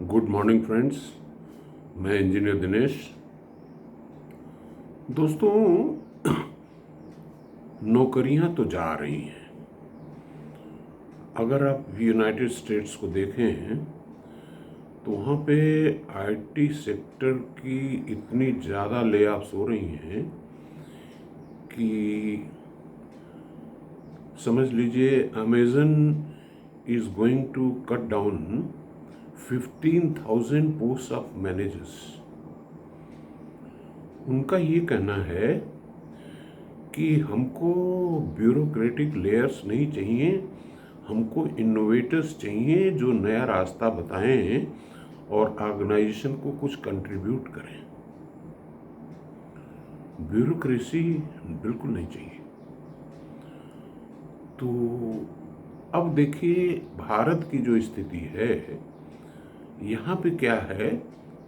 Good morning friends. मैं engineer Dinesh. दोस्तों, नौकरियां तो जा रही हैं। अगर आप यूनाइटेड स्टेट्स को देखें तो वहाँ पे आईटी सेक्टर की इतनी ज़्यादा लेऑफ्स हो रही हैं कि समझ लीजिए Amazon is going to cut down 15,000 post of managers. उनका ये कहना है कि हमको ब्यूरोक्रेटिक लेयर्स नहीं चाहिए, हमको इनोवेटर्स चाहिए जो नया रास्ता बताएं और ऑर्गेनाइजेशन को कुछ कंट्रीब्यूट करें। ब्यूरोक्रेसी बिल्कुल नहीं चाहिए। तो अब देखिए भारत की जो स्थिति है, यहाँ पे क्या है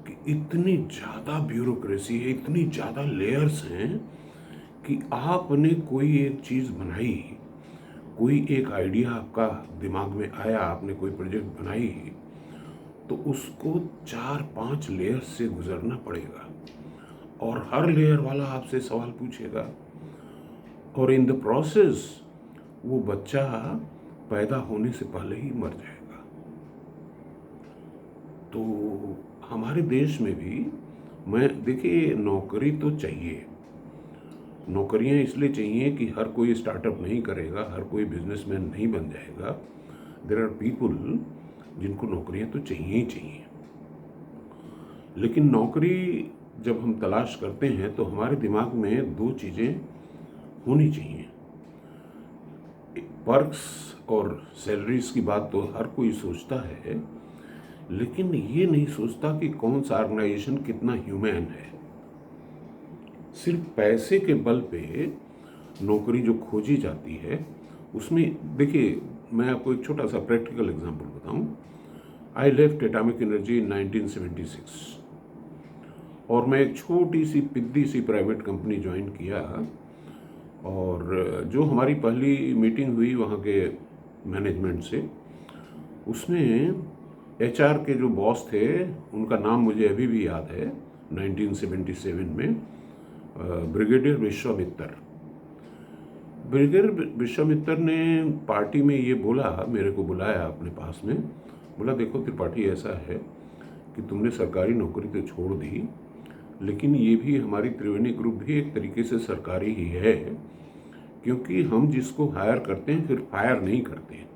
कि इतनी ज़्यादा ब्यूरोक्रेसी है, इतनी ज़्यादा लेयर्स हैं कि आपने कोई एक चीज़ बनाई, कोई एक आइडिया आपका दिमाग में आया, आपने कोई प्रोजेक्ट बनाई, तो उसको 4-5 लेयर्स से गुजरना पड़ेगा और हर लेयर वाला आपसे सवाल पूछेगा और इन द प्रोसेस वो बच्चा पैदा होने से पहले ही मर जाएगा। तो हमारे देश में भी देखिए नौकरी तो चाहिए। नौकरियां इसलिए चाहिए कि हर कोई स्टार्टअप नहीं करेगा, हर कोई बिजनेसमैन नहीं बन जाएगा। देयर आर पीपल जिनको नौकरियां तो चाहिए ही चाहिए। लेकिन नौकरी जब हम तलाश करते हैं तो हमारे दिमाग में 2 चीज़ें होनी चाहिए। पर्क्स और सैलरीज की बात तो हर कोई सोचता है, लेकिन ये नहीं सोचता कि कौन सा ऑर्गेनाइजेशन कितना ह्यूमन है। सिर्फ पैसे के बल पे नौकरी जो खोजी जाती है उसमें देखिए, मैं आपको एक छोटा सा प्रैक्टिकल एग्जांपल बताऊं। I left atomic energy in 1976 और मैं एक छोटी सी पिद्दी सी प्राइवेट कंपनी ज्वाइन किया और जो हमारी पहली मीटिंग हुई वहाँ के मैनेजमेंट से, उसमें एचआर के जो बॉस थे उनका नाम मुझे अभी भी याद है, 1977 में ब्रिगेडियर विश्वामित्र ने पार्टी में ये बोला, मेरे को बुलाया अपने पास में, बोला देखो त्रिपाठी ऐसा है कि तुमने सरकारी नौकरी तो छोड़ दी, लेकिन ये भी हमारी त्रिवेणी ग्रुप भी एक तरीके से सरकारी ही है, क्योंकि हम जिसको हायर करते हैं फिर फायर नहीं करते हैं।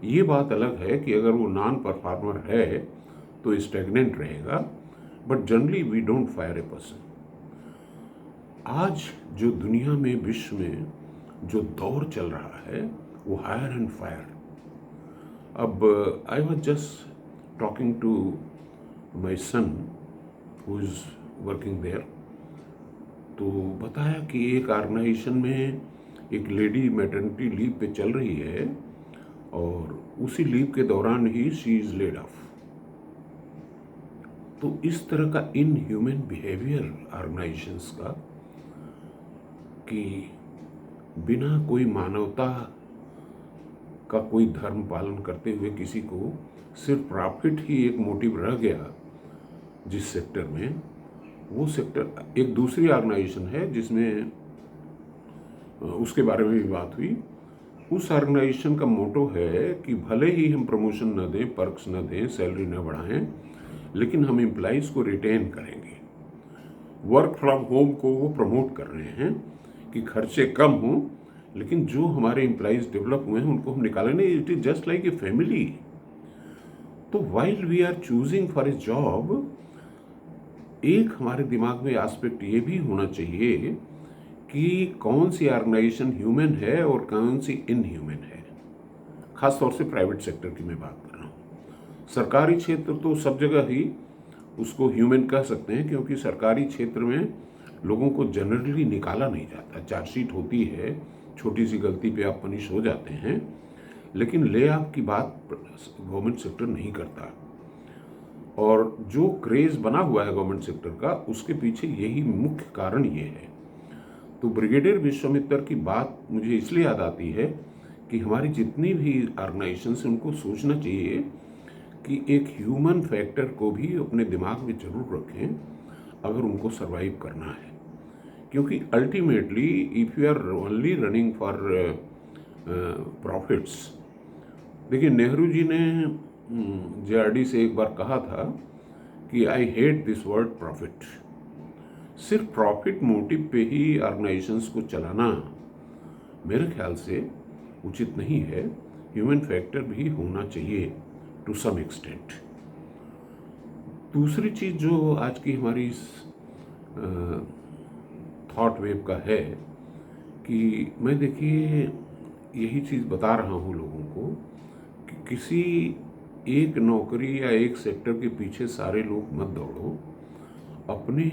ये बात अलग है कि अगर वो नॉन परफॉर्मर है तो स्टैग्नेंट रहेगा, but generally we don't fire a person. आज जो दुनिया में, विश्व में जो दौर चल रहा है वो हायर एंड फायर। अब I was just talking to my son who is working there, तो बताया कि एक ऑर्गेनाइजेशन में एक लेडी मैटरनिटी लीव पे चल रही है और उसी लीव के दौरान ही शी इज लेड ऑफ। तो इस तरह का इनह्यूमन बिहेवियर ऑर्गेनाइजेशंस का, कि बिना कोई मानवता का कोई धर्म पालन करते हुए किसी को सिर्फ प्रॉफिट ही एक मोटिव रह गया जिस सेक्टर में, वो सेक्टर एक दूसरी ऑर्गेनाइजेशन है जिसमें उसके बारे में भी बात हुई। उस ऑर्गेनाइजेशन का मोटो है कि भले ही हम प्रमोशन न दें, पर्क्स न दें, सैलरी न बढ़ाएं, लेकिन हम एम्प्लॉइज़ को रिटेन करेंगे। वर्क फ्रॉम होम को वो प्रमोट कर रहे हैं कि खर्चे कम हों, लेकिन जो हमारे एम्प्लॉइज़ डेवलप हुए हैं उनको हम निकालें नहीं। It is just like a family. तो while we are choosing for a job, एक हमारे दिमाग में एस्पेक्ट ये भी होना चाहिए कि कौन सी ऑर्गेनाइजेशन ह्यूमन है और कौन सी इनह्यूमन है। खास तौर से प्राइवेट सेक्टर की मैं बात कर रहा हूँ। सरकारी क्षेत्र तो सब जगह ही उसको ह्यूमन कह सकते हैं, क्योंकि सरकारी क्षेत्र में लोगों को जनरली निकाला नहीं जाता। चार्जशीट होती है, छोटी सी गलती पे आप पनिश हो जाते हैं, लेकिन ले ऑफ की बात गवर्नमेंट सेक्टर नहीं करता। और जो क्रेज़ बना हुआ है गवर्नमेंट सेक्टर का, उसके पीछे यही मुख्य कारण ये है। तो ब्रिगेडियर विश्वामित्र की बात मुझे इसलिए याद आती है कि हमारी जितनी भी ऑर्गेनाइजेशंस हैं उनको सोचना चाहिए कि एक ह्यूमन फैक्टर को भी अपने दिमाग में जरूर रखें अगर उनको सरवाइव करना है, क्योंकि ultimately if you are only running for profits. देखिए, नेहरू जी ने JRD से एक बार कहा था कि I hate this word profit. सिर्फ प्रॉफिट मोटिव पे ही ऑर्गेनाइजेशंस को चलाना मेरे ख्याल से उचित नहीं है। ह्यूमन फैक्टर भी होना चाहिए टू सम एक्सटेंट। दूसरी चीज़ जो आज की हमारी थॉट वेव का है कि मैं देखिए यही चीज़ बता रहा हूँ लोगों को कि किसी एक नौकरी या एक सेक्टर के पीछे सारे लोग मत दौड़ो, अपने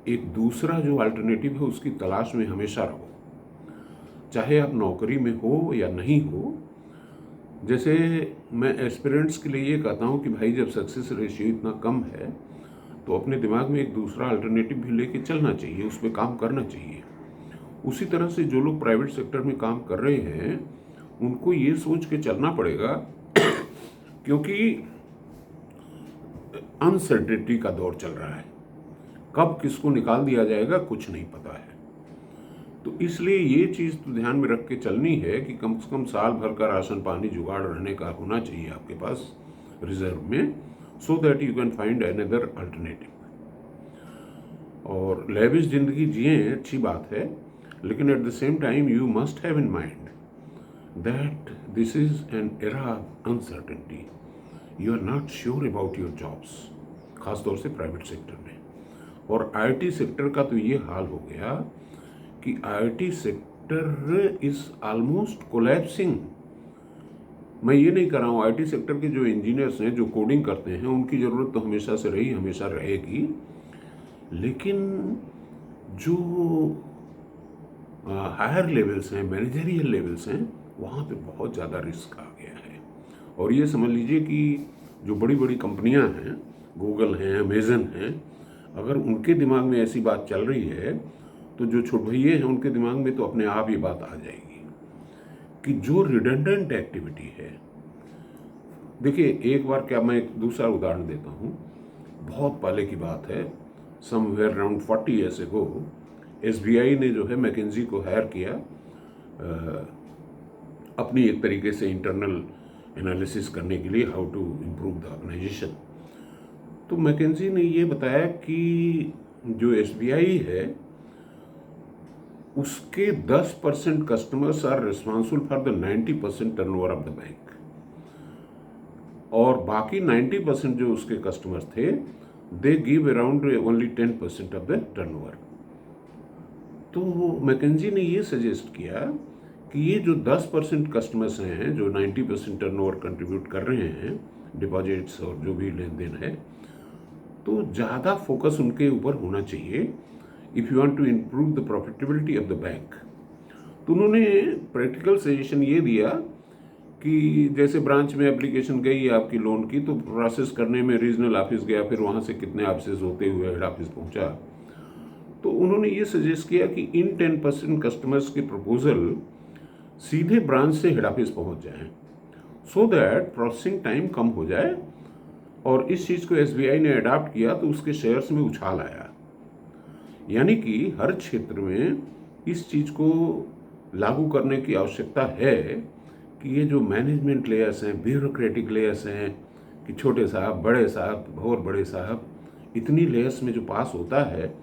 एक दूसरा जो अल्टरनेटिव है उसकी तलाश में हमेशा रहो, चाहे आप नौकरी में हो या नहीं हो। जैसे मैं एस्पिरेंट्स के लिए ये कहता हूँ कि भाई जब सक्सेस रेशियो इतना कम है तो अपने दिमाग में एक दूसरा अल्टरनेटिव भी लेके चलना चाहिए, उस पर काम करना चाहिए। उसी तरह से जो लोग प्राइवेट सेक्टर में काम कर रहे हैं उनको ये सोच के चलना पड़ेगा क्योंकि अनसर्टेनिटी का दौर चल रहा है, कब किसको निकाल दिया जाएगा कुछ नहीं पता है। तो इसलिए ये चीज़ तो ध्यान में रख के चलनी है कि कम से कम साल भर का राशन पानी जुगाड़ रहने का होना चाहिए आपके पास रिजर्व में, so that you can find another alternative. और लेविश जिंदगी जिए अच्छी बात है, लेकिन at the same time you must have in mind that this is an era of uncertainty. You are not sure about your jobs, खासतौर से private sector में। और IT सेक्टर का तो ये हाल हो गया कि IT sector is almost collapsing. मैं ये नहीं कर रहा हूँ, IT सेक्टर के जो इंजीनियर्स हैं जो कोडिंग करते हैं उनकी ज़रूरत तो हमेशा से रही, हमेशा रहेगी, लेकिन जो हायर लेवल्स हैं, मैनेजरियल लेवल्स हैं, वहाँ पे बहुत ज़्यादा रिस्क आ गया है। और ये समझ लीजिए कि जो बड़ी बड़ी कंपनियाँ हैं, गूगल हैं, अमेज़न हैं, अगर उनके दिमाग में ऐसी बात चल रही है तो जो छोटे भैये हैं उनके दिमाग में तो अपने आप ये बात आ जाएगी कि जो रिडंडेंट एक्टिविटी है। देखिए, एक बार क्या, मैं एक दूसरा उदाहरण देता हूँ। बहुत पहले की बात है, somewhere around 40 years ago SBI ने जो है मैकेंजी को हायर किया अपनी एक तरीके से इंटरनल एनालिसिस करने के लिए, how to improve the organisation. तो मैकेंजी ने ये बताया कि जो SBI है उसके 10% customers are responsible for the 90% turnover of the bank, और बाकी 90% जो उसके कस्टमर्स थे they give around only 10% of the turnover. तो मैकेंजी ने ये सजेस्ट किया कि ये जो 10% कस्टमर्स हैं जो 90% टर्नओवर कंट्रीब्यूट कर रहे हैं, डिपॉजिट्स और जो भी लेन देन है, तो ज़्यादा फोकस उनके ऊपर होना चाहिए if you want to improve the profitability of the bank. तो उन्होंने प्रैक्टिकल सजेशन ये दिया कि जैसे ब्रांच में एप्लीकेशन गई आपकी लोन की, तो प्रोसेस करने में रीजनल ऑफिस गया, फिर वहाँ से कितने ऑफिस होते हुए हेड ऑफिस पहुँचा। तो उन्होंने ये सजेस्ट किया कि इन 10% कस्टमर्स के प्रपोजल सीधे ब्रांच से हेड ऑफिस पहुँच जाएँ, सो दैट प्रोसेसिंग टाइम कम हो जाए। और इस चीज़ को SBI ने अडॉप्ट किया तो उसके शेयर्स में उछाल आया। यानी कि हर क्षेत्र में इस चीज़ को लागू करने की आवश्यकता है कि ये जो मैनेजमेंट लेयर्स हैं, ब्यूरोक्रेटिक लेयर्स हैं, कि छोटे साहब, बड़े साहब और बड़े साहब, इतनी लेयर्स में जो पास होता है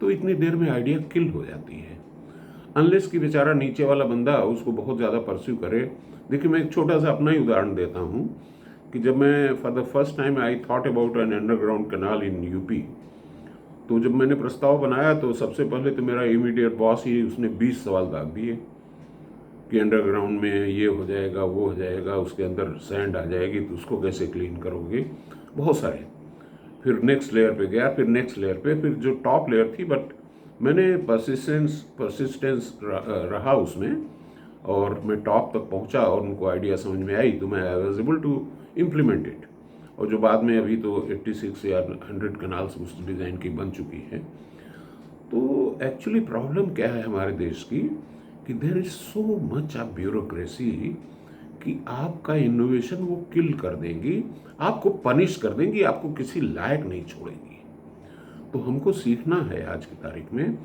तो इतनी देर में आइडिया किल हो जाती है, अनलेस कि बेचारा नीचे वाला बंदा उसको बहुत ज़्यादा परस्यू करे। देखिए, मैं एक छोटा सा अपना ही उदाहरण देता हूँ कि जब मैं for the first time I thought about an underground canal in UP, तो जब मैंने प्रस्ताव बनाया तो सबसे पहले तो मेरा इमीडिएट बॉस ही, उसने 20 सवाल दाग दिए कि अंडरग्राउंड में ये हो जाएगा, वो हो जाएगा, उसके अंदर सैंड आ जाएगी तो उसको कैसे क्लीन करोगे, बहुत सारे। फिर नेक्स्ट लेयर पे गया, फिर नेक्स्ट लेयर पे, फिर जो टॉप लेयर थी, बट मैंने परसिस्टेंस रहा उसमें और मैं टॉप तक पहुंचा और उनको आइडिया समझ में आई तो मैं I was able to implement it. और जो बाद में अभी तो 86 या 100 कनाल्स उस डिज़ाइन की बन चुकी हैं। तो एक्चुअली प्रॉब्लम क्या है हमारे देश की कि there is so much of bureaucracy कि आपका इनोवेशन वो किल कर देंगी, आपको पनिश कर देंगी, आपको किसी लायक नहीं छोड़ेंगी। तो हमको सीखना है आज की तारीख में,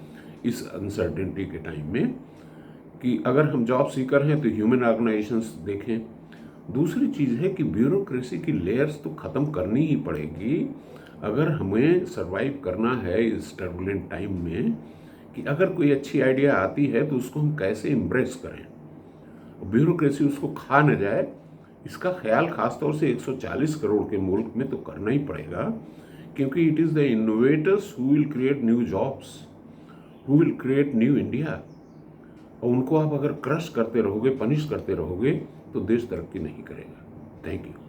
इस अनसर्टेनिटी के टाइम में, कि अगर हम जॉब सीकर हैं तो ह्यूमन ऑर्गेनाइजेशंस देखें। दूसरी चीज़ है कि ब्यूरोक्रेसी की लेयर्स तो ख़त्म करनी ही पड़ेगी अगर हमें सरवाइव करना है इस टर्बुलेंट टाइम में, कि अगर कोई अच्छी आइडिया आती है तो उसको हम कैसे एम्ब्रेस करें, ब्यूरोक्रेसी उसको खा न जाए। इसका ख्याल खासतौर से 140 करोड़ के मुल्क में तो करना ही पड़ेगा, क्योंकि it is the innovators who will create new jobs, who will create new India. और उनको आप अगर क्रश करते रहोगे, पनिश करते रहोगे, तो देश तरक्की नहीं करेगा। Thank you.